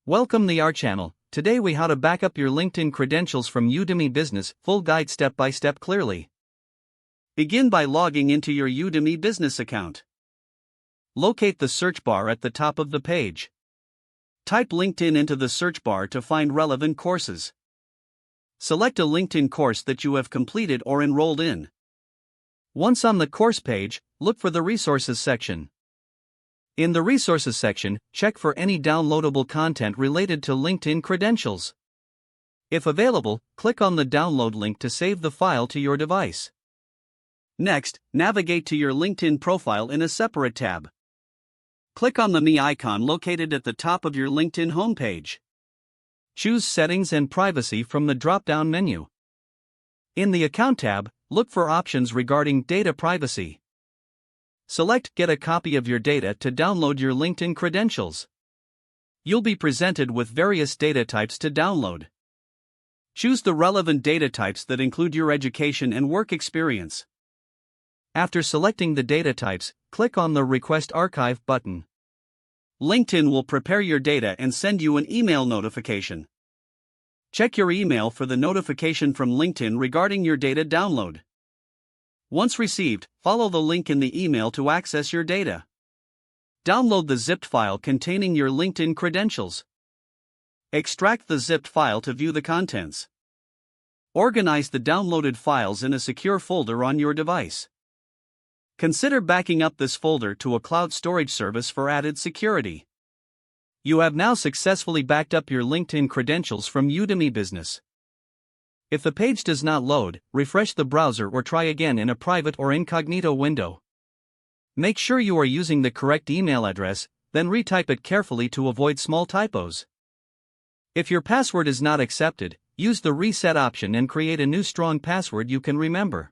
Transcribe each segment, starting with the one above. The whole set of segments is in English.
Welcome to our channel. Today we how to back up your LinkedIn credentials from Udemy Business, full guide step by step clearly. Begin by logging into your Udemy Business account. Locate the search bar at the top of the page. Type LinkedIn into the search bar to find relevant courses. Select a LinkedIn course that you have completed or enrolled in. Once on the course page, look for the resources section. In the resources section, check for any downloadable content related to LinkedIn credentials. If available, click on the download link to save the file to your device. Next, navigate to your LinkedIn profile in a separate tab. Click on the Me icon located at the top of your LinkedIn homepage. Choose Settings and Privacy from the drop-down menu. In the Account tab, look for options regarding data privacy. Select Get a copy of your data to download your LinkedIn credentials. You'll be presented with various data types to download. Choose the relevant data types that include your education and work experience. After selecting the data types, click on the Request Archive button. LinkedIn will prepare your data and send you an email notification. Check your email for the notification from LinkedIn regarding your data download. Once received, follow the link in the email to access your data. Download the zipped file containing your LinkedIn credentials. Extract the zipped file to view the contents. Organize the downloaded files in a secure folder on your device. Consider backing up this folder to a cloud storage service for added security. You have now successfully backed up your LinkedIn credentials from Udemy Business. If the page does not load, refresh the browser or try again in a private or incognito window. Make sure you are using the correct email address, then retype it carefully to avoid small typos. If your password is not accepted, use the reset option and create a new strong password you can remember.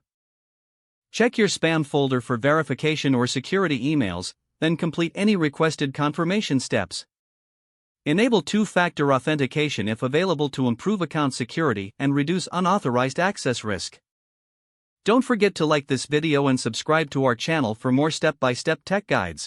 Check your spam folder for verification or security emails, then complete any requested confirmation steps. Enable two-factor authentication if available to improve account security and reduce unauthorized access risk. Don't forget to like this video and subscribe to our channel for more step-by-step tech guides.